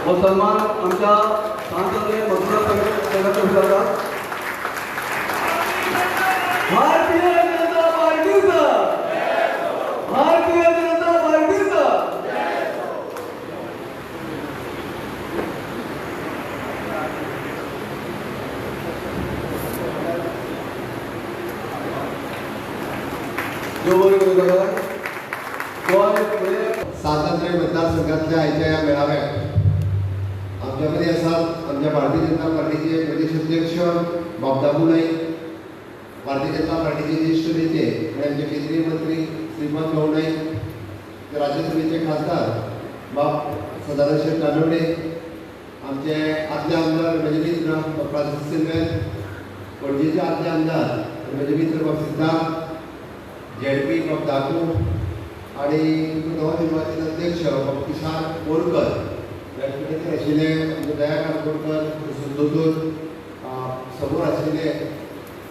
व सन्मान आमच्या सांसद मधुरा संघाचे विचारतात. भारतीय जनता पार्टीचा, भारतीय जनता पार्टीचा. स्वातंत्र्य मतदारसंघातल्या आयच्या या मेळाव्यात आमच्यामध्ये असतात आमच्या भारतीय जनता पार्टीचे प्रदेश अध्यक्ष बाबदाबू नाईक, भारतीय जनता पार्टीचे ज्येष्ठ नेते आणि आमचे केंद्रीय मंत्री श्रीपाद भाऊ नाईक, राज्यसभेचे खासदार बाब सदानंद कानोडे, आमचे आदले आमदार माझे मित्र प्रांत सिल्वेर, पणजेचे आदले आमदार माझे मित्र बाब सिद्धार्थ, जेडपी बाब दाकू आणि नवनिर्वाचित अध्यक्ष बाब किशार बोरकर, व्यासपीठाचेर आशिल्ले आमचे दयाकांत बोरकर दोतोर, समोर आशिल्ले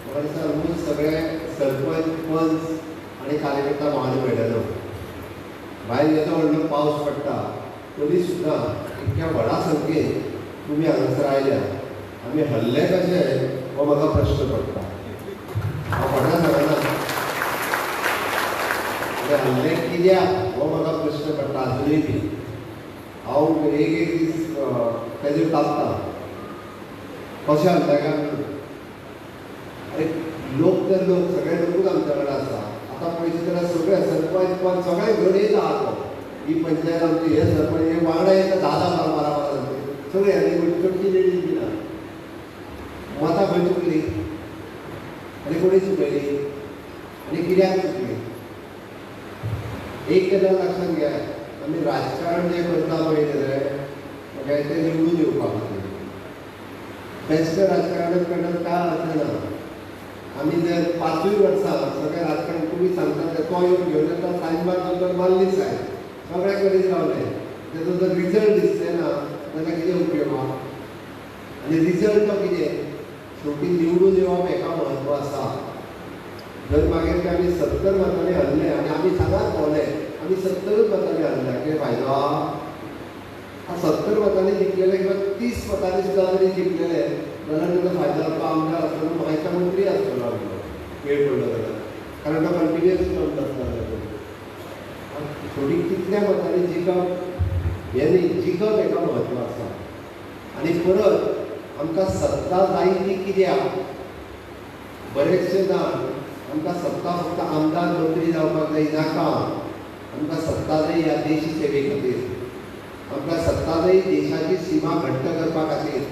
म्हाका दिसता ऑलमोस्ट सगळे सरपंच पंच आणि कार्यकर्ता महानुभावांनो, भायर येदो व्हडलो पावस पडटा तरी सुद्दां इतक्या व्हडा संख्येन तुमी हांगासर आयल्या. आमी हल्ले कशे हो म्हाका प्रश्न पडटा. हांव खोटें सांगना, हल्ले कित्याक हो म्हाका प्रश्न पडटा अजुनूय बी. हांव एक दीस तेजेर तापता कशें हल्ल्या काय म्हणून. अरे लोक तर लोक सगळे लोकूच आमच्या कडेन आसा. आतां पळयत जाल्यार सगळे सरपंच पंच सगळे घड येता आतां. ही पंचायत आमची हे सरपंच हे वांगडा येता 10-12 सगळे आनी कोणी चटकी लेडीज बी ना. मतां खंय चुकली आनी कोणी चुकयली आनी कित्याक चुकली. एक गजाल लक्षात घ्या, आमी राजकारण जे करता पळय रे म्हाका तें निवडून येवपाक खातीर. बेस्ट राजकारणांत करण्यात काय अर्थ ना. आमी जर 5 वर्सां सगळे राजकारण तुमी सांगता ते तो येवन घेवन येता सायनबार तर मारली सायन सगळे कडेन रावले. तेजो जर रिजल्ट दिसले ना जाल्यार कितें उपयोग आहा. आनी रिजल्ट तो कितें शेवटी निवडून येवप हेका म्हत्व आसा. जर मागीर आमी 70 मतांनी हरले आनी आमी सांगात भोवले आमी 70 मतांनी हरल्या कितें फायदो आहा. 70 मतांनी जिंकलेले किंवा 30 मतांनी सुद्दां जरी जिंकलेले जाल्यार तुका फायदो जाता. आमदार आसतलो म्हाका मंत्री आसतलो आमचो वेळ पडलो जाल्यार, कारण तो कंटिन्युअस काम आसता. थोडी कितल्या मतांनी जिखप हे न्ही, जिखप हेका म्हत्व आसा. आनी परत आमकां सत्ता जाय ती कित्याक. बरेचशे जाण आमकां सत्ता फक्त आमदार मंत्री जावपाक जाय नाका. आमकां सत्ता जाय ह्या देश सेवे खातीर. आमकां सत्ता जाय देशाची सीमा घट्ट करपा खातीर.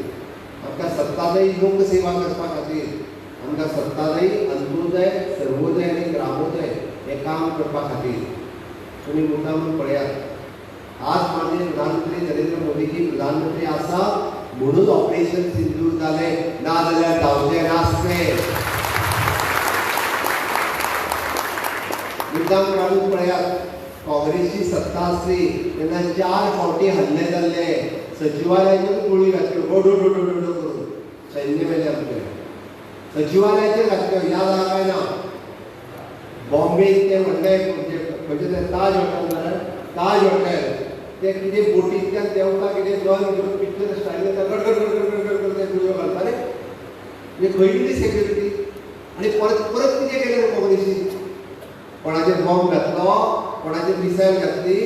आमकां सत्ता जाय लोकसेवा करपा खातीर. आमकां सत्ता जाय अंत्योदय सर्वोदय आनी ग्रामोदय हें काम करपा खातीर. तुमी मुद्दाम पळयात, आज माननीय प्रधानमंत्री नरेंद्र मोदीजी प्रधानमंत्री आसा म्हणून ऑपरेशन सिंदूर जालें, ना जाल्यार जावचें नासलें. मुद्दाम काडून पळयात, काँग्रेसची सत्ता आसली तेन्ना 4 फावटी हल्ले जाल्ले. सचिवालयाचेर गुळी घातल्यो डो करून सैन्य मेले आमचे. सचिवालयाचेर घातल्यो याद आहा काय ना. बॉम्बे ते व्हडले खंयचे ते ताज हॉटेल जाल्यार ताज हॉटेल ते कितें बोटींतल्यान देंवता कितें गन घेवन पिक्चर स्टायलीन गडगड ते गुळयो घालताले. म्हणजे खंय कितें सेक्युरिटी. आनी परत कितें केलें काँग्रेसी. कोणाचेर बॉम्ब घातलो, कोणाचेर मिसायल घातली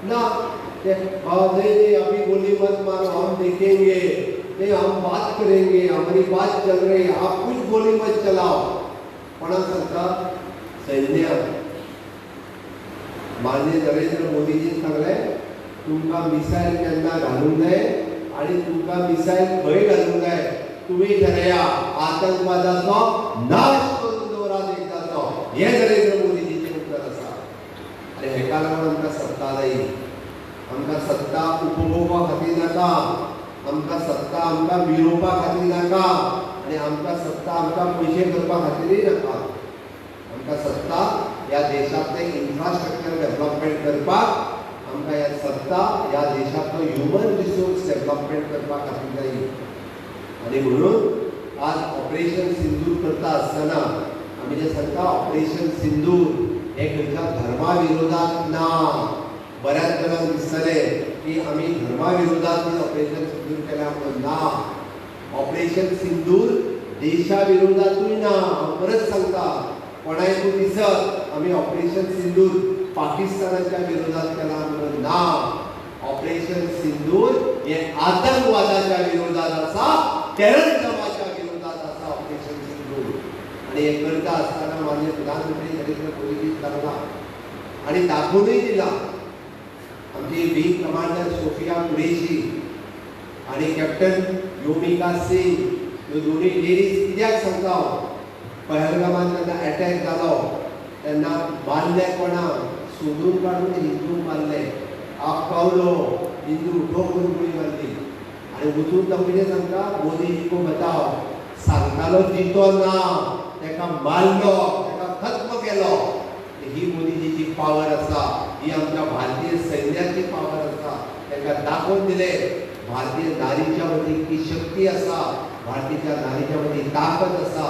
ना. ते नहीं अभी गोली मत मारो हम देखेंगे, नहीं हम बात करेंगे, हमारी बात चल रही है, आप कुछ गोली मत चलाओ. कोणाक सांगता सैन्य. माननीय नरेंद्र मोदीजीन सांगलें तुमकां मिसायल केन्ना घालूंक जाय आनी तुमकां मिसायल खंय घालूंक जाय तुमी ठरया. आतंकवादाचो नाश करून दवरात एकदाचो. हें नरेंद्र मोदीजीचें उत्तर आसा. आनी हेका लागून आमकां सत्ता जाय. आमकां सत्ता उपभोगपा खातीर नाका. आमकां सत्ता आमकां मिरोवपा खातीर नाका. आनी आमकां सत्ता आमकां पयशे करपा खातीरय नाका. आमकां सत्ता ह्या देशातलें इन्फ्रास्ट्रक्चर डेव्हलपमेंट करपाक, आमकां ह्या सत्ता ह्या देशातलो ह्युमन रिसोर्स डेव्हलपमेंट करपा खातीर जाय. आनी म्हणून आज ऑपरेशन सिंदूर करता आसतना आमी जे सांगता ऑपरेशन सिंदूर हे खंयच्या धर्मा विरोधात ना. बऱ्याच जणांक दिसतलें की आमी धर्मा विरोधात ऑपरेशन सिंदूर केलां म्हणून ना. ऑपरेशन सिंदूर देशा विरोधातूय ना. हांव परत सांगता, कोणाकूय दिसत आमी ऑपरेशन सिंदूर पाकिस्तानाच्या विरोधात केलां म्हणून ना. ऑपरेशन सिंदूर हे आतंकवादाच्या विरोधात आसा, टेररिझमाच्या विरोधात आसा ऑपरेशन सिंदूर. आणि हे करता आसतना माननीय प्रधानमंत्री नरेंद्र मोदीजी सांगला आणि दाखवूनय दिला. आमची विंग कमांडर सोफिया कुरेशी आणि कॅप्टन योमिका सिंग ह्यो दोनूय लेडीज कित्याक सांगता हांव, पहलगामांत जेन्ना अटॅक जालो तेन्ना मारले कोणाक, सोदून काडून हिंदूंक मारले. आकावलो हिंदू ठोकून गुळी मारली आणि वचून तो कितें सांगता, मोदीजी को बताओ, सांगतालो जितो ना, तेका मारलो, तेका खत्म केलो. ही मोदीजीची पावर आसा, ही आमच्या भारतीय सैन्याची पावर आसा. तेका दाखोवन दिले भारतीय नारीच्या मदीं की शक्ती आसा, भारतीच्या नारीच्या मदीं ताकद आसा.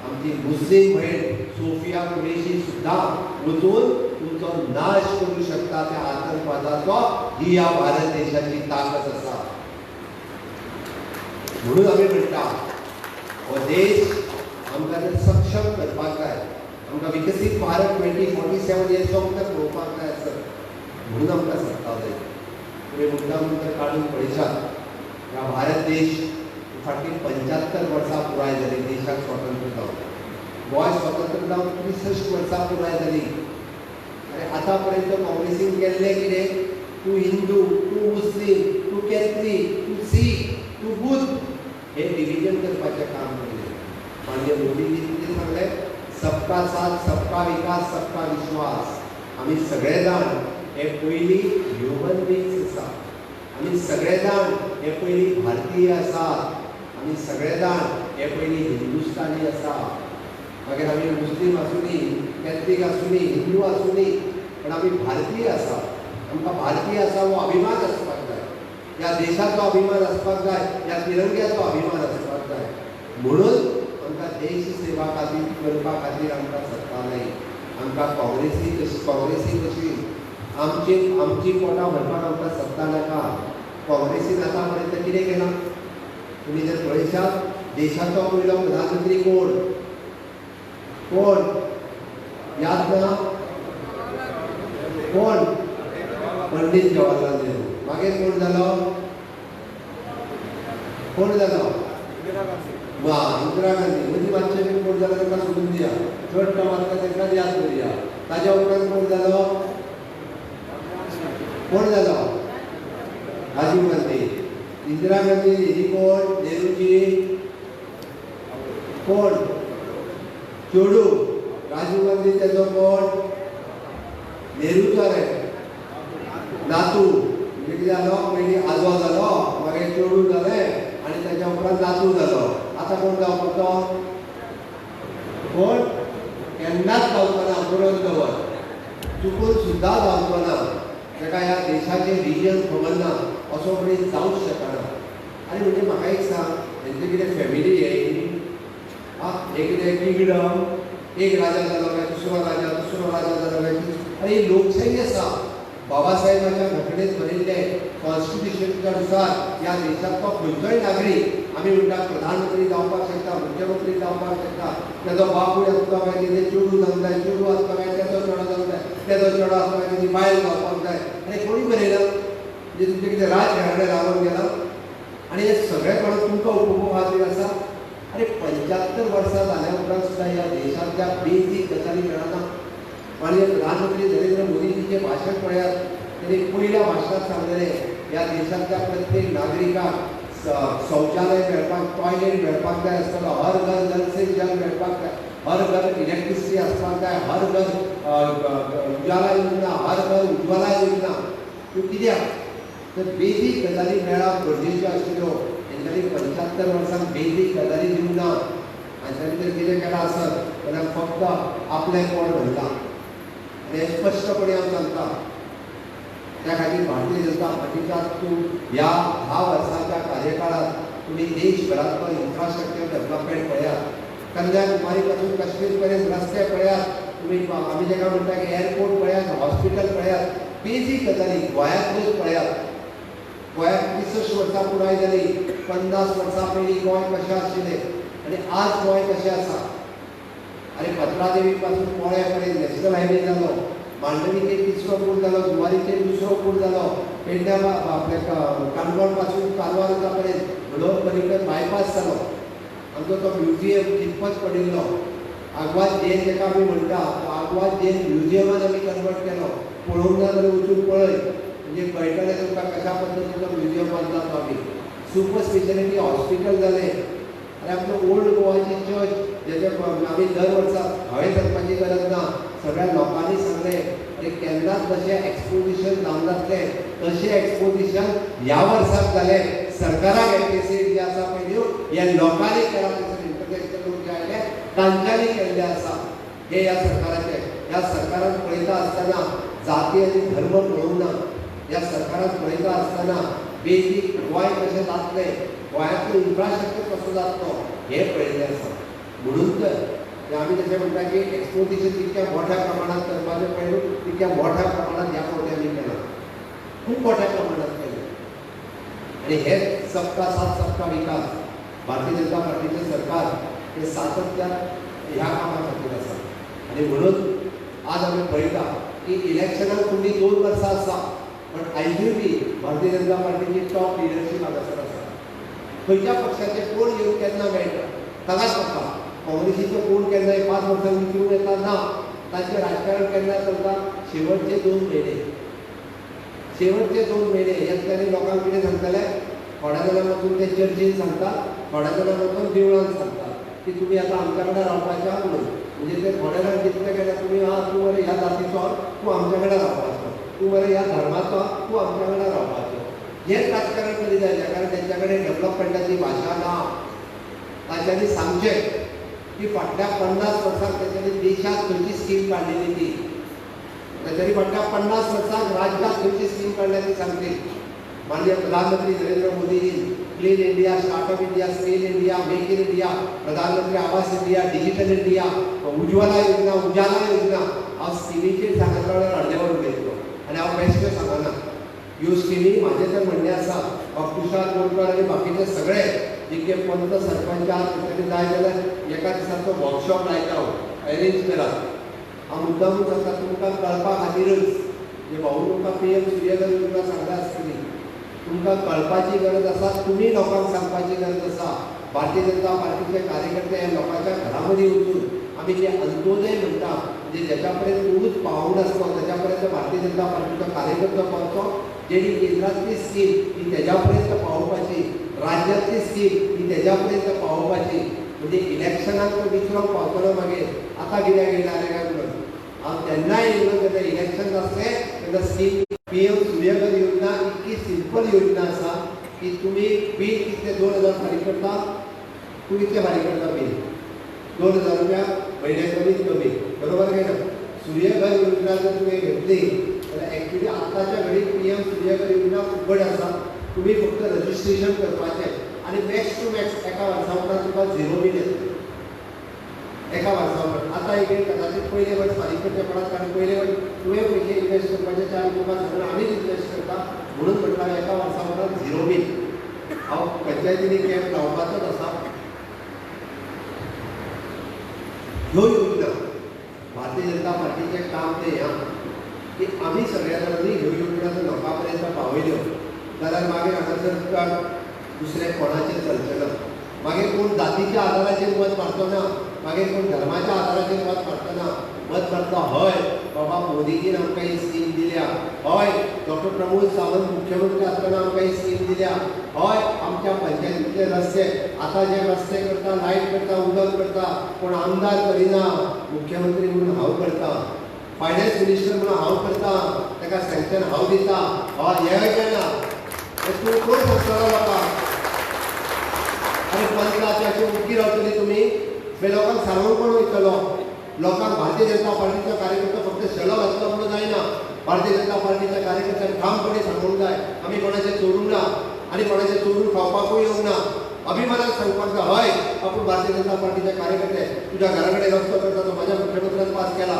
आमची मुस्लीम भयण सोफिया कुरेशी सुद्दां वचून तुमचो नाश करू शकता त्या आतंकवादाचो. ही ह्या भारत देशाची ताकद आसा. म्हणून आमी म्हणटा हो देश आमकां जर सक्षम करपाक जाय, आमकां विकसीत भारत 2047 हे स्वप्न पळोवपाक जाय आसत. म्हणून आमकां सत्ता जाय. तुमी मुद्दाम जर काडून पळयशात, ह्या भारत देश फाटलीं 75 वर्सां पुराय जाली देशाक स्वतंत्र जावन. गोंय स्वतंत्र जावन 63 वर्सां पुराय जाली. आनी आतां पर्यंत काँग्रेसीन केल्लें कितें? तूं हिंदू, तूं मुस्लीम, तूं कॅथलीक, तूं सीख, तूं बुद्ध, हे डिविजन करपाचें काम केलें. माननीय मोदीजी कितें सांगलें? सबका साथ, सबका विकास, सबका विश्वास. आमी सगळे जाण हे पयली ह्युमन बिंग्स आसा. आमी सगळे जाण हे पयली भारतीय आसात. आमी सगळे जाण हे पयली हिंदुस्तानी आसा. मागीर आमी मुस्लीम आसूनी, कॅथलीक आसूनी, हिंदू आसूनी, पण आमी भारतीय आसा. आमकां भारतीय आसा हो अभिमान आसपाक जाय. ह्या देशाचो अभिमान आसपाक जाय, ह्या तिरंग्याचो अभिमान आसपाक जाय. म्हणून आमकां देश सेवा खातीर करपा खातीर आमकां सत्ता जाय. आमकां काँग्रेसी कशी आमची पोटां भरपाक आमकां सत्ता नाका. काँग्रेसीन आतां पर्यंत कितें केलां? तुमी जर पळयशात, देशाचो पयलो प्रधानमंत्री कोण? याद ना? कोण? पंडित जवाहरलाल नेहरू. मागीर कोण जालो? इंदिरा गांधी. मदीं मातशें कोण जालो ताका सोडून दिया. थर्ड टर्म आसता ताका याद करुया. ताज्या उपरांत कोण जालो? राजीव गांधी. इंदिरा गांधी ही कोण? नेहरूची कोण? चेडू. राजीव गांधी तेजो कोण? नेहरूचो रे नातू. म्हणजे कितें जालो? पयलीं आजो जालो, मागीर चेडू जालें आनी ताच्या उपरांत नातू जालो. आतां कोण जावपाचो? कोण? केन्नाच जावचो ना. बरोबर दवर. चुकून सुद्दां जावचो ना. ताका ह्या देशाचें विजन खबर ना, असो मनीस जावंक शकना. आनी म्हणजे म्हाका एक सांग, हेंची कितें फॅमिली हे एक कितें किंगडम, एक राजा जालो काय दुसरो राजा जालो काय. आनी ही लोकशाही आसा. बाबासाहेबाच्या घटनेत बरयल्लें कॉन्स्टिट्युशनच्या नुसार ह्या देशाचो खंयचोय नागरीक आमी म्हणटा प्रधानमंत्री जावपाक शकता, मुख्यमंत्री जावपाक शकता. तेजो बापूय आसता काय, तेजें चेडू जावंक जाय, चेडू आसता काय तेजो चेडो जावंक जाय, तेजो चेडो आसता काय तेजी बायल जावपाक जाय. आनी कोणी बरयना? म्हणजे तुमचें कितें राजघराणे रावून गेला आनी हे सगळें कोण तुमकां उपभोग खातीर आसा. अरे 75 वर्सां जाल्या उपरांत सुद्दां ह्या देशांतल्या बेजीक गजाली मेळना. माननीय प्रधानमंत्री नरेंद्र मोदीजीचें भाशण पळयात. त्यांनी पयल्या भाशणांत सांगलेलें ह्या देशांतल्या प्रत्येक नागरिकाक शौचालय मेळपाक, टॉयलेट मेळपाक जाय आसतलो, हर घर जल से जल मेळपाक जाय, हर घर इलेक्ट्रिसिटी आसपाक जाय, हर घर उजाला योजना, हर घर उज्ज्वला योजना. ह्यो कित्याक? तर बेजीक गजाली मेळप गरजेच्यो आशिल्ल्यो. तेंच्यांनी 75 वर्सांक बेजीक गजाली दिवंक ना. आनी तांणी जर कितें केलां आसत जाल्यार फक्त आपलें कोण म्हणटा. हे स्पश्टपणे हांव सांगता. त्या खातीर भारतीय जनता पार्टीच्या ह्या 10 वर्सांच्या कार्यकाळात तुम्ही देशभरातलो इन्फ्रास्ट्रक्चर डेव्हलपमेंट पळयात. कन्याकुमारी पासून काश्मीर पर्यंत रस्ते पळयात. तुम्ही आमी जेका म्हणटा की एअरपोर्ट पळयात, हॉस्पिटल पळयात. बेजीक गजाली गोंयांतल्योच पळयात. गोंयांत 65 वर्सां पुराय जाली. 50 वर्सां पयलीं गोंय कशें आशिल्लें आनी आज गोंय कशें आसा. आनी पत्रादेवी पासून पोळ्या पर्यंत नॅशनल हायवे जालो. मांडवीचेर तिसरो पूल जालो. जुवारीचेर दुसरो पूल जालो. पेडण्या आपल्या काणकोण पासून कारवार पर्यंत भडोर पर्यंत बायपास जालो. आमचो तो म्युझियम कितपत पडिल्लो. आग्वाद जेल जेका आमी म्हणटा तो आग्वाद जेल म्युझियमान आमी कन्वर्ट केलो. पळोवंक ना जाल्यार वचून पळय म्हणजे कळटलें तुमकां कशा पद्दतीचो म्युझियम बांदला तो आमी. सुपर स्पेशलिटी हॉस्पिटल जालें आनी आपलो ओल्ड गोवाची चर्च जेचे आमी दर वर्सा हांवें करपाची गरज ना. सगळ्या लोकांनी सांगलें की केन्नाच जशें एक्सपोजिशन जावन जातलें तशें एक्सपोजिशन ह्या वर्साक जालें. सरकाराक एप्रिसिएट जे आसा पळय न्हू हे लोकांनी केलां. इंटरनॅशनल लोक जे आयले तांच्यांनी केल्लें आसा हे ह्या सरकाराचें. ह्या सरकारान पळयता आसतना जाती आनी धर्म पळोवंक ना. ह्या सरकारान पळयता आसतना बेजीक गोंय कशें जातलें गोंयांतलो इन्फ्रास्ट्रक्चर कसो जातलो हें पळयल्लें आसा. म्हणून तर आमी जशें म्हणटा की एक्सपोजिशन तितक्या मोठ्या प्रमाणांत करपाचें पळय तितक्या मोठ्या प्रमाणांत ह्या कोट्यांनी केलां. खूब मोठ्या प्रमाणांत केलें. आनी हे सबका साथ सबका विकास भारतीय जनता पार्टीचें सरकार हे सातत्यान ह्या कामा खातीर आसा. आनी म्हणून आज आमी पळयता की इलेक्शनाक फुडलीं 2 वर्सां आसा पण आयजूय बी भारतीय जनता पार्टीची टॉप लिडरशीप हांगासर आसा. खंयच्या पक्षाचे कोण येवन केन्ना मेळटा ताकाच म्हाका. काँग्रेसीचो कोण केन्नाय 5 वर्सांनी निवडून येता ना. तांचें राजकारण केन्ना चलता शेवटचे 2 म्हयने. शेवटचे 2 म्हयने ह्यातल्यानी लोकांक कितें सांगतले. थोड्या जाणांक वचून ते चर्चीन सांगता. थोड्या जाणांक वचून देवळान सांगता की तुमी आतां आमच्या कडेन रावपाचें आहा म्हणून. म्हणजे ते थोड्या जाण कितले केल्या तुमी तूं मरे ह्या जातीचो तूं आमच्या कडेन रावपाचो. तूं मरे ह्या धर्माचो तूं आमच्या कडेन रावपाचो. हें राजकारण करीत जायचें कारण तेंच्या कडेन डेव्हलपमेंटाची भाशा ना. तांच्यांनी सांगचें की फाटल्या 50 वर्सांक तेंच्यांनी देशांत खंयची स्कीम काडिल्ली ती. तेंच्यांनी फाटल्या 50 वर्सांक राज्यांत खंयची स्कीम काडल्या ती सांगली. माननीय प्रधानमंत्री नरेंद्र मोदीजीन clean India, startup India, skill India, make in India, प्रधानमंत्री आवास इंडिया, डिजिटल इंडिया, उज्ज्वला योजना, उजाला योजना हांव स्किमीचेर सांगत रावल्यार अर्देवर उलयतलो आनी हांव बेश्टे सांगना. ह्यो स्किमी म्हाजें तर म्हणणें आसा तुषार गोडकर आनी बाकीचे सगळे जितके पंच सरपंच आहात तेंच्यांनी जाय जाल्यार एका दिसाचो वर्कशॉप लायता हांव अरेंज करात. हांव मुद्दामूच सांगता तुमकां कळपा खातीरच जे भाऊ तुमकां PM सूर्यघर योजना सांगता आसतली तुमकां कळपाची गरज आसा. तुमी लोकांक सांगपाची गरज आसा. भारतीय जनता पार्टीचे कार्यकर्ते हे लोकांच्या घरामदीं वचून आमी जे अंत्योदय म्हणटा म्हणजे ज्याच्या पर्यंत कोणूच पावूंक नासलो त्याच्या पर्यंत भारतीय जनता पार्टीचो कार्यकर्तो पावचो. जेणी केंद्रांतली स्कीम ही तेज्या पर्यंत पावोवपाची. राज्यांतली स्कीम ही तेज्या पर्यंत पावोवपाची. म्हणजे इलेक्शनाक तो विसरोंक पावतलो मागीर. आतां कित्याक येयला काय म्हणून हांव तेन्नाय येयलो जेन्ना इलेक्शन जातलें तेन्ना स्कीम PM सूर्यघर योजना इतकी सिंपल योजना आसा की तुमी बील कितलें 2000 फारीक करता. तूं कितलें फारीक करता बील 2000 रुपया म्हयन्याक कमीत कमी बरोबर काय ना. सूर्यघर योजना जर तुवें घेतली जाल्यार एक्चुली आतांच्या घडीक PM सूर्यघर योजना फुकट आसा. तुमी फक्त रजिस्ट्रेशन करपाचें आनी मॅक्स टू मॅक्स एका वर्सा उपरांत तुका 0 बील येतलें. एका वर्सा उपरांत आतां एक कदाचित पयले वर्स फारीक करचें पडत कारण पयले वर्स तुवें पयशे इन्वेस्ट करपाचे चार तुका सगळें आमीच इन्वेस्ट करता म्हणून म्हटल्यार एका वर्सा उपरांत 0 बील. हांव पंचायतीनी कॅम्प लावपाचोच आसा. ह्यो योजना भारतीय जनता पार्टीचें काम तें हें की आमी सगळ्या जाणांनी ह्यो योजना जर लोकां पर्यंत पावयल्यो जाल्यार मागीर हांगासर दुसरें कोणाचेर चलचें ना. मागीर कोण जातीच्या आदाराचेर मत मारचो ना. मागीर कोण धर्माच्या आदाराचेर मत मारचो ना. मत मारता हय बाबा मोदीजीन आमकां ही स्कीम दिल्या. हय डॉक्टर प्रमोद सावंत मुख्यमंत्री आसतना आमकां ही स्कीम दिल्या. हय आमच्या पंचायतीतले रस्ते आतां जे रस्ते करता लायट करता उदक करता कोण आमदार करिना. मुख्यमंत्री म्हणून हांव करता. फायनान्स मिनिस्टर म्हणून हांव करता. ताका सँक्शन हांव दिता. हय हें केन्ना तूं कोण सांगतलो लोकांक. आनी 5 लाख अशें उक्की रावतली तुमी हे लोकांक सांगून कोण वयतलो. लोकांक भारतीय जनता पार्टीचो कार्यकर्तो फक्त शेलो घातलो म्हणून जायना. भारतीय जनता पार्टीच्या कार्यकर्त्यांक ठामपणे सांगूंक जाय आमी कोणाचें चोरूंक ना आनी कोणाचें चोरून खावपाकूय येवंक ना. अभिमानान सांगपाक जाय हय आपूण भारतीय जनता पार्टीचे कार्यकर्ते तुज्या घरा कडेन रस्तो करता तो म्हाज्या मुख्यमंत्र्यान पास केला.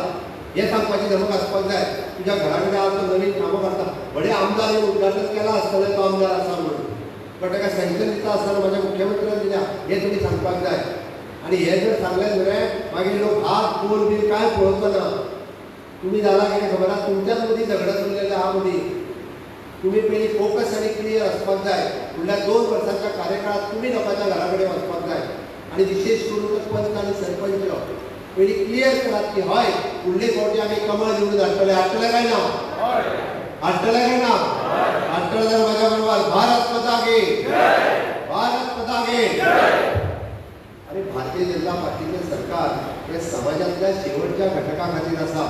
हे सांगपाची धमक आसपाक जाय. तुज्या घरा कडेन आज नवीन कामां करता बडे आमदार येवन उद्घाटन केलां आसतलें तो आमदार आसा म्हणून, पण ताका सँक्शन दिता आसतना म्हाज्या मुख्यमंत्र्यान दिल्या हें तुमी सांगपाक जाय. आनी हें जर सांगलें जाल्यार मागीर लोक हात पोल बील कांय पळोवचो ना. तुमी जाला कितें खबर आहा, तुमच्याच मदीं झगडत उरलेले आहा मदीं. तुम्ही पयलीं फोकस आनी क्लियर आसपाक जाय. फुडल्या 2 वर्सांच्या कार्यकाळात तुमी लोकांच्या घरा कडेन वचपाक जाय. आनी विशेष करून पंच आनी सरपंच पयलीं क्लियर करात की हय फुडले फावटी आमी कमळ निवडून हाडटले. हाडटले काय ना? हाडटले काय ना? हाडटले जाल्यार म्हाज्या बरोबर भारत माता की भारत माता की. आणि भारतीय जनता पार्टीचें सरकार हे समाजातल्या शेवटच्या घटका खातीर आसा.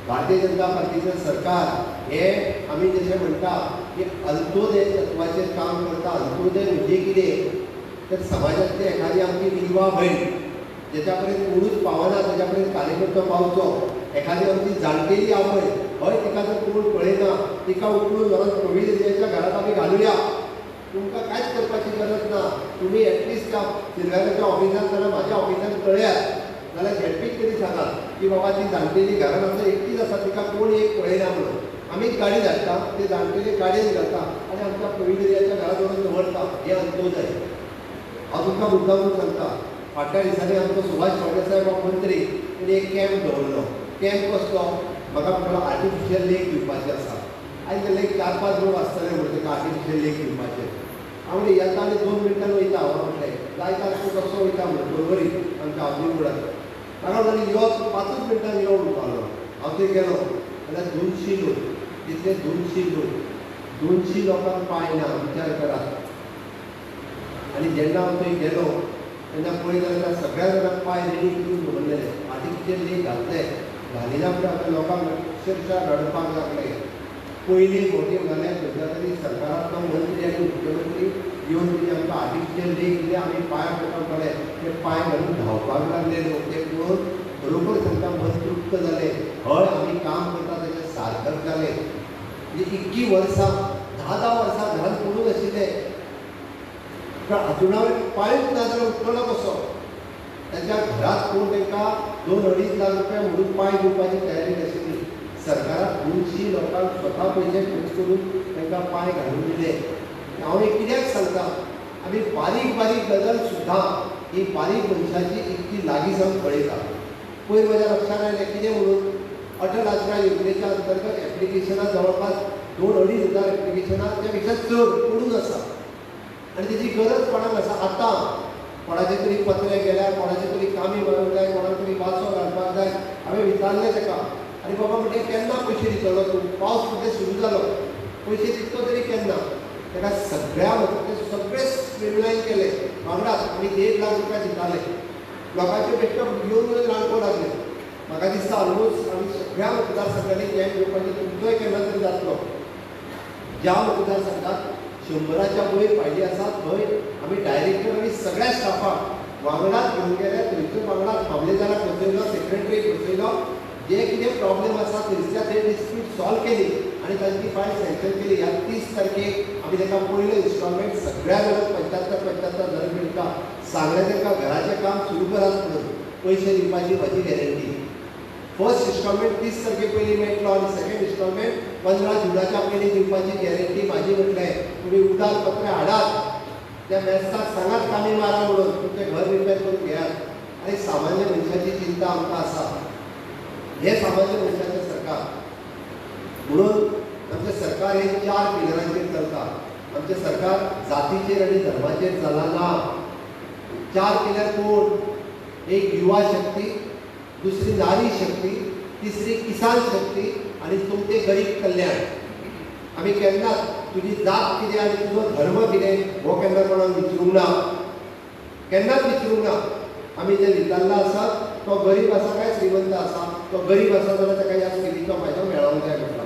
भारतीय जनता पार्टीचें सरकार हे आमी जशें म्हणटा की अंत्योदय तत्वाचेर काम करता. अंत्योदय म्हणजे कितें तर समाजातली एखादी आमची विधवा भयण जेच्या पर्यंत कोणूच पावना ताच्या पर्यंत कार्यकर्तो पावचो. एखादी आमची जाणटेली आवय हय तिका जर कोण पळयना तिका उठून व्हरून कोवीड एरियाच्या घरात आमी घालुया. तुमकां कांयच करपाची गरज ना. तुमी एटलिस्ट त्या सिल्वेराच्या ऑफिसांत जाल्यार म्हाज्या ऑफिसांत कळयात जाल्यार झेडपीक तरी सांगात की बाबा ती जाणटेली घरान आसा एकटीच आसा तिका कोण एक पळयना म्हणून. आमीच गाडी धाडटा ते जाणटेली गाडयेन घालता आनी आमच्या कोवीड एरियाच्या घरात व्हरून दवरता. हे अंत्योदय. हांव तुमकां मुद्दामून सांगता फाटल्या दिसांनी आमचो सुभाष फळदेसाय मंत्री तेणी एक कॅम्प दवरलो. कॅम्प कसलो म्हाका म्हणलो आर्टिफिशियल लेक दिवपाचें आसा. आयज जाल्यार एक 4-5 लोक आसतले म्हणटा ताका आर्टिफिशियल लेक दिवपाचें. हांव म्हणलें येता आनी 2 मिनटान वयता. हांव म्हटलें जायता तूं कसो वयता म्हणून बरोबरी आमच्या हावजींग बोर्डाक. ताका म्हणलें यो 5 मिनटान यो म्हणपाक लागलो. हांव थंय गेलो जाल्यार 200 लोक तितले 200 लोक 200 लोकांक पांय ना विचार करात. आनी जेन्ना हांव थंय गेलो तेन्ना पळयत जाल्यार सगळ्या जाणांक पांय रेडी करून दवरलेले. आर्टिफिशियल लेक घातले. घालिना म्हणटा आतां लोकांक अक्षरशः रडपाक लागले. पयलीं फावटी म्हणालें खंयच्या तरी सरकारांतलो मंत्री आनी मुख्यमंत्री येवन तुमी आमकां आर्टिफिशियल लेक दिले आमी पांय पडपाक पडले. ते पांय घालून धांवपाक लागले लोक. ते पळोवन बरोबर तांकां मन तृप्त जालें. हय आमी काम करता तेजें सार्थक जालें. म्हणजे इतकी वर्सां 10-10 वर्सां घरांत पडून आशिल्ले हातून पांयूच ना जाल्यार उठलो कसो. ताच्या घरात कोण तांकां 2-2.5 लाख रुपया म्हणून पांय दिवपाची तयारी नाशिल्ली. सरकारान 200 लोकांक स्वता पयशे खर्च करून तांकां पांय घालून दिले. हांव एक कित्याक सांगता आमी बारीक बारीक गजाल सुद्दां ही बारीक मनशाची इतकी लागीं जावन पळयता. पयर म्हज्या लक्षांत आयलें कितें म्हणून अटल आश्रय योजनेच्या अंतर्गत एप्लिकेशनां जवळपास 2-2.5 हजार एप्लिकेशनां त्या पेक्षा चड पडून आसा. आनी तेजी गरज कोणाक आसा. आतां कोणाचें तरी पत्रे गेल्यार कोणाचें तरी कामी मारूंक जाय कोणाक तरी वासो घालपाक जाय. हांवें विचारलें ताका आनी बाबा म्हणलें केन्ना पयशे दितलो तूं. पावस मध्ये सुरू जालो पयशे दितलो तरी केन्ना. ताका सगळ्या सगळे स्ट्रीमलायन केले. वांगडाच आमी 1.5 लाख रुपया दिताले. लोकांचे बेश्टे घेवन घेवन रांदपो लागले. म्हाका दिसता ऑलमोस्ट आमी सगळ्या मतदारसंघांनी कॅम्प घेवपाचें तुमचोय केन्ना तरी जातलो. ज्या मतदारसंघात 100च्या वयर फायली आसात थंय आमी डायरेक्टर आनी सगळ्या स्टाफाक वांगडाच घेवन गेले. थंयसर वांगडाच मामलेदाराक बसयलो सेक्रेटरीक बसयलो. जे कितें प्रॉब्लेम आसा थंयच्या ते डिस्प्यूट सॉल्व केली आनी तांची फायल सँक्शन केली. ह्या 30 तारखेक आमी ताका पयलें इन्स्टॉलमेंट सगळ्या जाणांक 75,000 मेळटा. सांगलें तांकां घराचें काम सुरू करात म्हणून पयशे दिवपाची म्हजी गॅरंटी. फर्स्ट इन्स्टॉलमेंट 30 तारखे पयलीं मेळटलो आनी सेकंड इन्स्टॉलमेंट 15 जुनाच्या पयलीं दिवपाची गॅरंटी म्हाजी. म्हटलें तुमी उदार पत्र हाडात त्या मेस्ताक सांगात कामी मारा म्हणून तुमचें घर रिपेर करून घेयात. आनी सामान्य मनशाची चिंता आमकां आसा. हे सामान्य मनशाचें सरकार म्हणून आमचें सरकार हे 4 पिलरांचेर चलता. आमचें सरकार जातीचेर आनी धर्माचेर चलना. 4 पिलर कोण? एक युवा शक्ती, दुसरी नारी शक्ती, तिसरी किसान शक्ती आनी तुमचें गरीब कल्याण. आमी केन्नाच तुजी जात कितें आनी तुजो धर्म कितें हो केन्ना कोणाक विचारूंक ना. केन्नाच विचारूंक ना. आमी जे विचारला आसा तो गरीब आसा काय श्रीमंत आसा. तो गरीब आसा जाल्यार ताका ह्या स्किमीचो फायदो मेळोंक जाय म्हटला.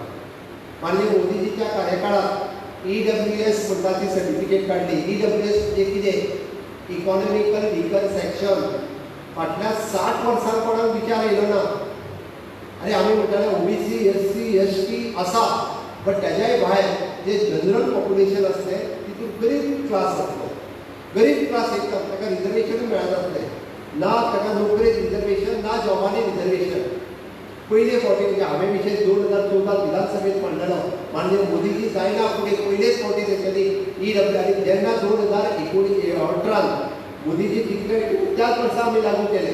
माननीय मोदीजीच्या कार्यकाळात EWS म्हणटा ती सर्टिफिकेट काडली. EWS म्हणजे कितें? Economical weaker section. फाटल्या 60 वर्सां कोणाक विचार येयलो ना. आनी आमी म्हणटाले OBC SC ST आसा बट तेज्याय भायर जे जनरल पॉप्युलेशन आसलें तितून गरीब क्लास आसलो. गरीब क्लास एकदम ताका रिजर्वेशन मेळनासलें. ना ताका नोकरेक रिजर्वेशन ना जॉबांनी रिजर्वेशन. पयले फावटी म्हणजे हांवें विशेष 2014 विधानसभेत म्हणलेलो माननीय मोदीजी जायना फुडें पयलेच फावटी तेंच्यांनी EWR जेन्ना 2018 मोदीजी डिक्लेअर त्याच वर्सा आमी लागू केले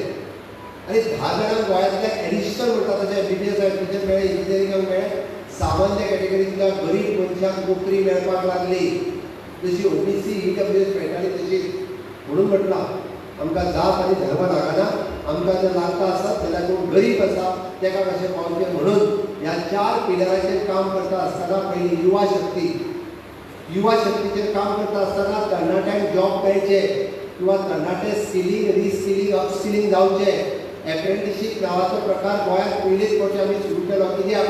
आनी 10 जाणांक गोंयांतल्या एडिशनल म्हणटा तशें MBBS एडमिशन मेळ्ळें इंजिनियरिंगाक मेळ्ळें सामान्य कॅटेगरींतल्या गरीब मनशांक नोकरी मेळपाक लागली जशी OBC EWS मेळटाली तशी म्हणून म्हटलां आमकां जात आनी धर्म लागना आमकां जर लागता आसत जाल्यार कोण गरीब आसा तेका कशें पावचें म्हणून ह्या 4 पिलराचेर काम करता आसतना पयली युवा शक्तीचेर काम करता आसतना तरणाट्यांक जॉब मेळचे किंवा तरणाटे स्किलींग रिस्किलींग अपस्किलींग जावचे एप्रेंटिसशीप नांवाचो प्रकार गोंयांत पयलेच फावटी आमी सुरू केलो कित्याक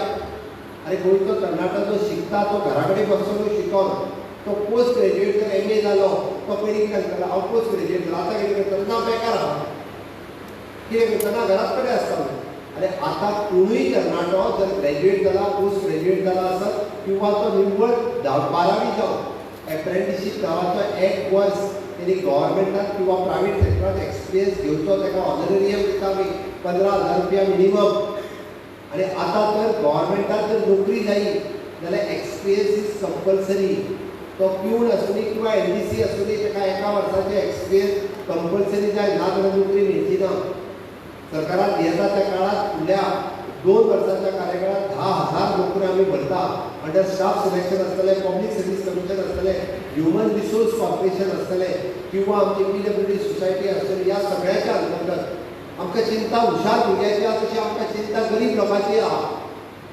आनी गोंयचो तरणाटो जो शिकता तो घरा कडेन बसून शिकोन तो पोस्ट ग्रॅज्युएट जर MA जालो तो पयलीं कितें करता हांव पोस्ट ग्रॅज्युएट जालो आतां कितें करता ना बेकार आहा कितें करता ना घराच कडेन आसता आनी आतां कोणूय तरणाटो जर ग्रॅज्युएट जाला पोस्ट ग्रॅज्युएट जाला आसत किंवा तो निव्वळ 12वी जावन एप्रेंटिसशीप नांवाचो 1 वर्स तेणी गव्हर्मेंटात किंवा प्रायवेट सॅक्टरांत एक्सपिरियन्स घेवचो ताका ऑनरेरियम दिता आमी 15,000 रुपया मिनिमम आनी आतां तर गव्हर्मेंटात जर नोकरी जायी जाल्यार एक्सपिरियन्स इज कंपल्सरी तो प्यून आसूंदी किंवा NDC आसूंदी ताका 1 वर्साचे एक्सपिरियन्स कंपल्सरी जाय ना जाल्यार नोकरी मेळची ना सरकारान येता त्या काळात फुडल्या 2 वर्सांच्या कार्यकाळात 10,000 नोकऱ्यो आमी भरता अंडर स्टाफ सिलेक्शन आसतलें पब्लीक सर्वीस कमिशन आसतलें ह्युमन रिसोर्स कॉर्पोरेशन आसतलें किंवा आमची PWD सोसायटी आसतली ह्या सगळ्याच्या अंतर्गत आमकां चिंता हुशार भुरग्याची आसा तशी आमकां चिंता गरीब लोकांची आहा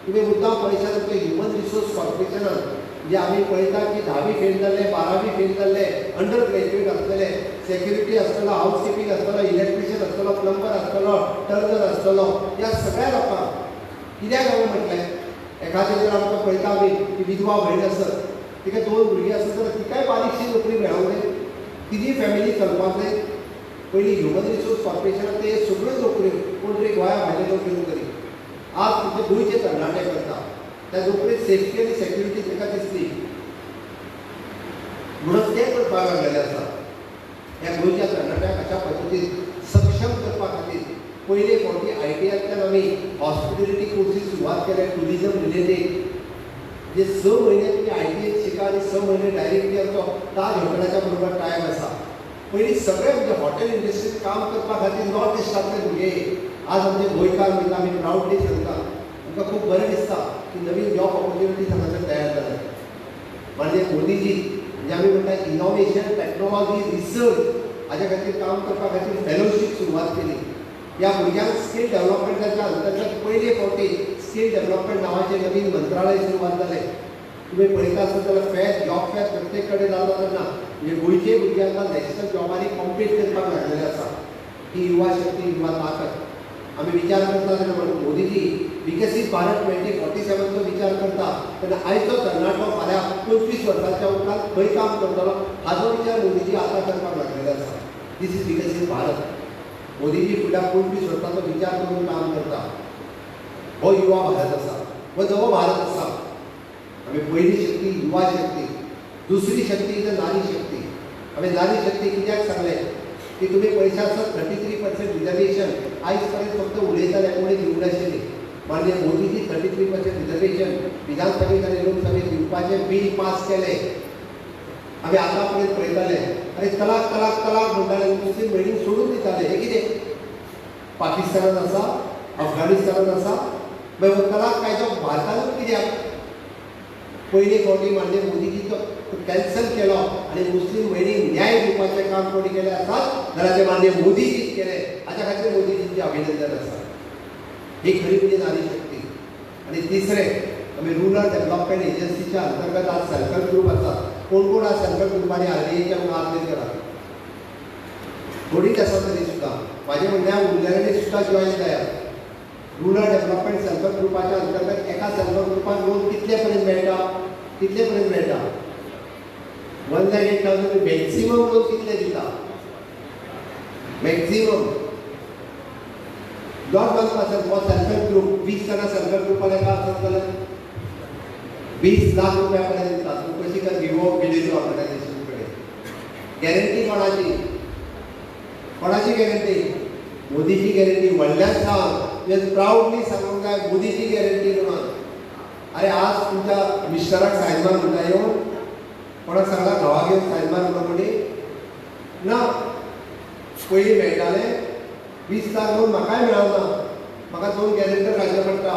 तुमी मुद्दाम पळयशात आमच्या ह्युमन रिसोर्स कॉर्पोरेशनान जे आमी पळयता की 10वी फेल जाल्ले 12वी फेल जाल्ले अंडर ग्रॅज्युएट आसतले सेक्युरिटी आसतलो हावसकीपिंग आसतलो इलेक्ट्रिशियन आसतलो प्लंबर आसतलो टर्नर आसतलो ह्या सगळ्या लोकांक कित्याक हांवें म्हटलें एखादे जर आमकां पळयता आमी की विधवा भयण आसत तिका 2 भुरगीं आसत जाल्यार तिकाय बारीकशी नोकरी मेळोंक जाय तिजी फॅमिली चलपाक जाय पयलीं ह्युमन रिसोर्स कॉर्पोरेशनान ते सगळ्यो नोकऱ्यो कोण तरी गोंया भायले लोक घेवन करी आज तुजे गोंयचे तरणाटे करता त्या नोकरेक सेफ्टी आनी सेक्युरिटी ताका दिसली म्हणून ते करपाक लागलेले आसा ह्या गोंयच्या तरणाट्यांक अशा पद्दतीन सक्षम करपा खातीर पयले फावटी ITIंतल्यान आमी हॉस्पिटॅलिटी कोर्सीस सुरवात केले टुरिजम रिलेटेड जे 6 म्हयने तुमी ITIंत शिका आनी 6 म्हयने डायरेक्टली आमचो ताज हॉटेलाच्या बरोबर टायम आसा पयलीं सगळे म्हणजे हॉटेल इंडस्ट्रींत काम करपा खातीर नॉर्थ इस्टांतले भुरगे आज आमचे गोंयकार म्हणटा आमी प्रावडली सांगता आमकां खूब बरें दिसता की नवीन जॉब ऑपॉर्च्युनिटीज हांगासर तयार जाल्या म्हणजे मोदीजी म्हणजे आमी म्हणटा इनोव्हेशन टॅक्नोलॉजी रिसर्च हाच्या खातीर काम करपा खातीर फेलोशीप सुरवात केली ह्या भुरग्यांक स्कील डेव्हलपमेंटाच्या अंतर्गत पयले फावटी स्कील डेव्हलपमेंट नांवाचें नवीन मंत्रालय सुरवात जालें तुमी पळयता आसत जाल्यार फेर जॉब फेर प्रत्येक कडेन जालो तेन्ना म्हणजे गोंयचे भुरग्यांक नॅशनल जॉबांनी कॉम्पीट करपाक लागलेले आसा ही युवा शक्ती युवा ताकद आमी विचार करता तेन्ना मोदीजी विकसीत भारत 2047चो विचार करता तेन्ना आयचो तरणाटो फाल्यां 25 वर्सांच्या उपरांत खंय काम करतलो हाचो विचार मोदीजी आतां करपाक लागलेलो आसा दीस इज विकसीत भारत मोदीजी फुडल्या 25 वर्सांचो विचार करून काम करता हो युवा भारत आसा हो नवो भारत आसा आमी पयली शक्ती युवा शक्ती दुसरी शक्ती इज नारी शक्ती हांवें नारी शक्ती कित्याक सांगलें की तुमी पळयशा आसत 33% रिजर्वेशन आयज पर्यंत फक्त उलयताले कोणी निवडाशिल्ली माननीय मोदीजी 33% रिजर्वेशन विधानसभेत आनी लोकसभेत दिवपाचें बील पास केलें आमी आतां पर्यंत पळयताले आनी तलाक तलाक तलाक म्हणटाले मुस्लीम भयणीक सोडून दिताले हे कितें पाकिस्तानात आसा अफगाणिस्तानात आसा मागीर तलाक कायदो भारतांतूच कित्याक पयले फावटी माननीय मोदीजी तो कॅन्सल केलो आनी मुस्लीम भयणीक न्याय दिवपाचें काम कोणी केलें आसत जाल्यार ते माननीय मोदीजीच केलें हाच्या खातीर मोदीजींचें अभिनंदन आसा ही खरी म्हणजे नारी शक्ती आनी तिसरें आमी रुरल डेव्हलपमेंट एजन्सीच्या अंतर्गत आज सेल्फ हेल्प ग्रूप आसा कोण कोण आज सेल्फ हेल्प ग्रुपांनी RDAच्या हात वयर करा थोडीच आसा तरी सुद्दां म्हाजें म्हणल्यार उरलेले सुद्दां जॉयन जायात रुरल डेव्हलपमेंट सेल्फ हेल्प ग्रुपाच्या अंतर्गत एका सेल्फ हेल्प ग्रुपाक लोन कितले पर्यंत मेळटा 1,08,000 मॅक्सिमम लोन कितले दिता मॅक्सिमम नॉट 1% हो सेल्फ हेल्प ग्रुप 20 जाणां सेल्फ हेल्प ग्रुपान एका आसत जाल्यार 20 लाख रुपया पर्यंत दिता तूं कशी काय गिव अप केली ऑर्गनायझेशन कडेन गॅरंटी कोणाची गॅरंटी मोदीची गॅरंटी व्हडल्यान सांग प्राऊडली सांगूंक जाय मोदीची गॅरंटी म्हणून. अरे आज तुमच्या मिस्टराक सायन मार म्हणटा येवन कोणाक सांगला घोवा घेवन सायन मार म्हणून ना. पयलीं मेळटालें 20 लाख म्हणून म्हाकाय मेळना. म्हाका 2 गॅरंटर घालचे पडटा,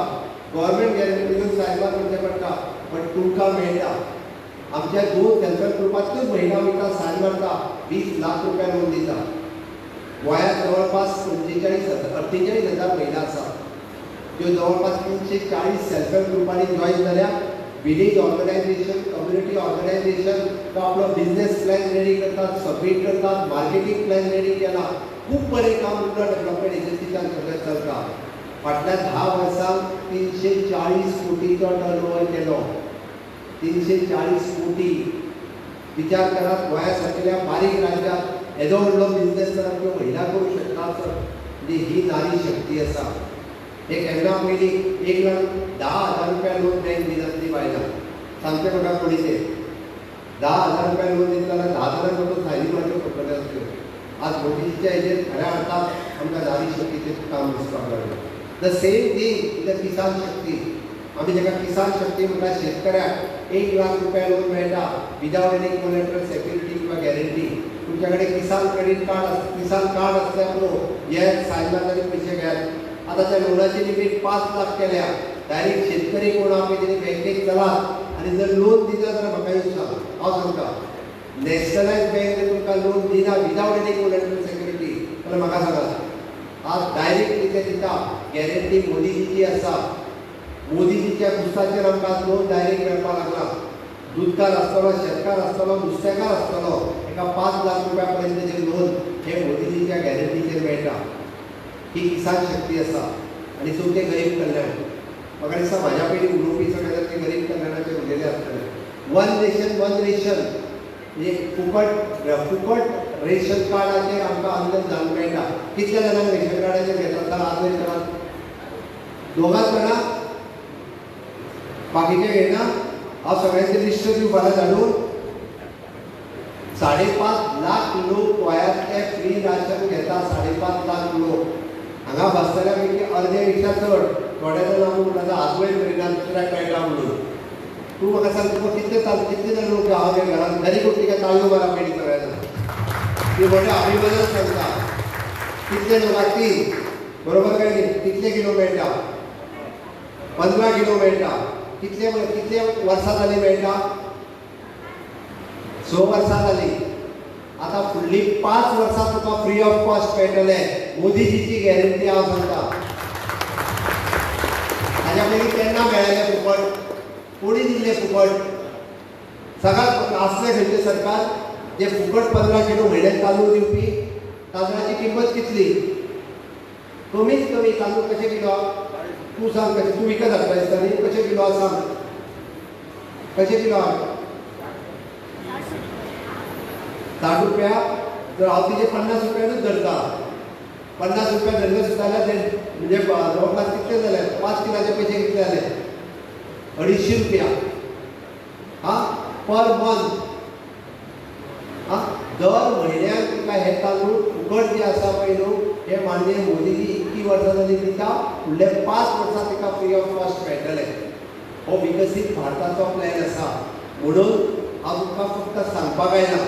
गव्हर्मेंट गॅरंटी घेवन सायन मार करचे पडटा. बट तुमकां मेळटा. आमच्या 2 सेल्फ ग्रुपांतूच महिला वयता सायन मारता, 20 लाख रुपया लोन दिता. गोंयांत जवळपास 48,000 महिला आसा. त्यो जवळपास 340 सेल्फ हेल्प ग्रुपांनी जॉईन जाल्या. विलेज ऑर्गनायझेशन, कम्युनिटी ऑर्गनायझेशन तो आपलो बिझनेस प्लॅन रेडी करतात, सबमिट करतात, मार्केटिंग प्लॅन रेडी केला. खूप बरें काम रुरल डेव्हलपमेंट एजन्सीच्यान सगळें चलता. फाटल्या 10 वर्सांत 340 कोटीचो टर्नओव्हर केलो. 340 कोटी. विचार करात गोंया सारकेल्या बारीक राज्यांत येदो व्हडलो बिझनेस जर आमच्यो महिला करूंक शकतात तर म्हणजे ही नारी शक्ती आसा. हे केन्ना पयलीं 1,10,000 रुपया लोन बँक दिनासली बायलां. सांगचे म्हाका कोणीचे 10,000 रुपया लोन दिता जाल्यार 10 जाणांक तो सायनी मारच्यो पडटल्यो आसल्यो. आज मोदीच्या हेजेर खऱ्या अर्थान आमकां नारी शक्तीचें काम दिसपाक लागलें. द सेम थिंग द किसान शक्ती. आमी जेका किसान शक्ती म्हणटा शेतकऱ्याक 1 लाख रुपया लोन मेळटा विदावट एनी कोलेटरल सेक्युरिटी किंवा गॅरंटी. तुमच्या कडेन किसान क्रेडिट कार्ड किसान कार्ड आसल्या पुरो हे सायन मारलेले पयशे घेयात. आता त्या लोनाची लिमीट 5 लाख केल्या. डायरेक्ट शेतकरी कोण आहा पळय तेणी बँकेक चलात आनी जर लोन दिता जाल्यार म्हाका येवंक सांग. हांव सांगता नॅशनलायज बँक जर तुमकां लोन दिना विदावट एनी कोलेटरल सेक्युरिटी जाल्यार म्हाका सांगात. आज डायरेक्ट कितें दिता गॅरंटी मोदीजीची आसा. मोदीजीच्या पुस्ताचेर आमकां लोन डायरेक्ट मेळपाक लागला. दूधकार आसतलो, शेतकार आसतलो, नुस्तेकार आसतलो, एका 5 लाख रुपया पर्यंतचे लोन हे मोदीजीच्या गॅरंटीचेर मेळटा. ही किसान शक्ती आसा. आनी चवथें गरीब कल्याण. म्हाका दिसता म्हाज्या पयलीं उलोवपी सगळे जर ते गरीब कल्याणाचेर उलयले आसतले. 1 नेशन 1 रेशन म्हणजे फुकट रेशन कार्डाचेर आमकां अनुदान जावंक मेळटा. कितल्या जाणांक रेशन कार्डाचेर घेतात जाल्यार आज करात 2 जाणां बाकीचे घेयना. हांव सगळ्यांचे लिस्ट दिवं फाल्यां धाडून 5.5 लाख लोक गोंयांतले फ्री राशन घेता. 5.5 लाख लोक हांगा बसतल्या पैकी अर्दे पेक्षा चड. थोडे जाण आमी म्हणटा हातवयर करिना दुसऱ्याक मेळटा म्हणून. तूं म्हाका सांग तुका कितले जाण लोक हांव घरांत घरी कोण तिका ताळयो मारप मेळ्ळी सगळ्या जाणां. ती मोठ्या अभिमानान सांगता कितले लोकांक 3 बरोबर काय न्ही. कितले किलो मेळटा 15 किलो मेळटा. कितले वर्सां जाली मेळटा 6 वर्सां जाली. आता फुडली 5 वर्सां तुका फ्री ऑफ कॉस्ट मेळटले. मोदीजीची गॅरंटी हांव सांगता. हाज्या पयलीं केन्ना मेळ्ळें फुकट? कोणी दिल्लें फुकट? सगळ्यात आसलें खंयचें सरकार जे फुकट 15 किलो म्हयन्याक तांदूळ दिवपी. तांदळाची किंमत कितली? कमीत कमी तांदूळ कशे किलो? तूं सांग कशें? तूं विकत हाडटा दिसता न्ही. कशे किलो आसा? कशे किलो आहा? 60 रुपया. जर हांव तिचे 50 रुपयानूच धरता 50 रुपया धरले सुद्दां जाल्यार ते म्हणजे जवळपास कितले जाले 5 किलाचे पयशे कितले जाले 250 रुपया पर मंथ. दर म्हयन्याक तुका हे तांदूळ फुकट जे आसा पळय न्हू हे माननीय मोदीजी इतकी वर्सां जाली दिता. फुडले 5 वर्सां ताका फ्री ऑफ कॉस्ट मेळटले. हो विकसीत भारताचो प्लॅन आसा. म्हणून हांव तुका फक्त सांगपाक आयला.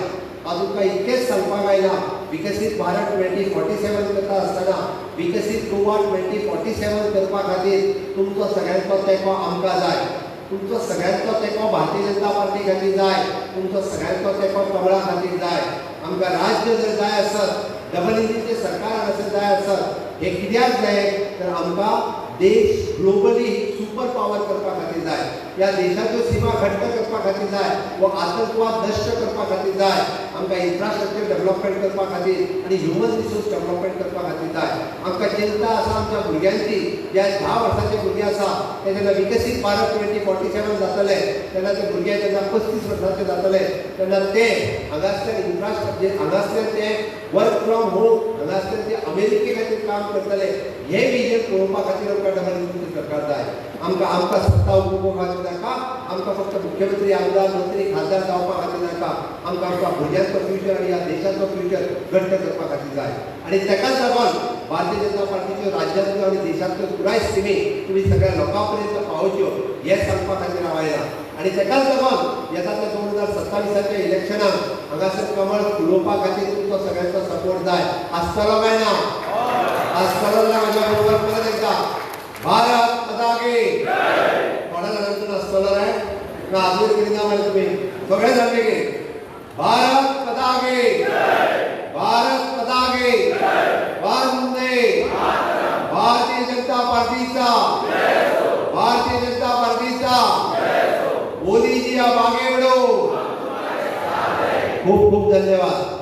हांव तुका इतकेंच सांगपाक आयला विकसीत भारत 2047 करता आसतना विकसीत गोवा 2047 करपा खातीर तुमचो सगळ्यांचो तेंको आमकां जाय. तुमचो सगळ्यांचो तेंको भारतीय जनता पार्टी खातीर जाय. तुमचो सगळ्यांचो तेंको कमळा खातीर जाय. आमकां राज्य जर जाय आसत डबल इंजिनचें सरकार हांगासर जाय आसत हे कित्याक जाय तर आमकां देश ग्लोबली सुपर पावर करपा खातीर जाय. ह्या देशाच्यो सीमा घट्ट करपा खातीर जाय. वो आतंकवाद नश्ट करपा खातीर जाय. आमकां इन्फ्रास्ट्रक्चर डेव्हलपमेंट करपा खातीर आनी ह्युमन रिसोर्स डेव्हलपमेंट करपा खातीर जाय. आमकां चिंता आसा आमच्या भुरग्यांची जे 10 वर्सांचे भुरगे आसा ते जेन्ना विकसीत भारत 2047 जातले तेन्ना ते भुरगे जेन्ना 35 वर्सांचे जातले तेन्ना ते हांगासर इन्फ्रास्ट्रक्चर हांगासर ते वर्क फ्रॉम होम हांगासर ते अमेरिके खातीर काम करतले. हे विजन पळोवपा खातीर आमकां डबल इंजिन सरकार जाय. आमकां सत्ता उपभोग खातीर नाका. आमकां फक्त मुख्यमंत्री आमदार मंत्री खासदार जावपा खातीर नाका. आमकां भुरग्यांचो गोंयचो फ्युचर आणि ह्या देशाचो फ्युचर घट्ट करपा खातीर जाय आणि ताकाच लागून भारतीय जनता पार्टीच्यो राज्यांतल्यो आनी देशांतल्यो पुराय स्किमी तुमी सगळ्या लोकां पर्यंत पावोवच्यो हें सांगपा खातीर हांव आयलां आणि ताकाच लागून येताल्या 2027च्या इलेक्शनाक हांगासर कमळ फुलोवपा खातीर तुमचो सगळ्यांचो सपोर्ट जाय आसतलो काय ना आसतलो ना म्हाज्या बरोबर परत एकदा भारत माता की थोड्या जाणांचो आसतलो रे ना आजून कितें ना म्हणलें तुमी सगळे जाणले की भारत माता की भारत माता की वंदे भारतीय जनता पार्टीचा भारतीय जनता पार्टीचा मोदी जी आप आगे बढ़ो खूप खूप धन्यवाद.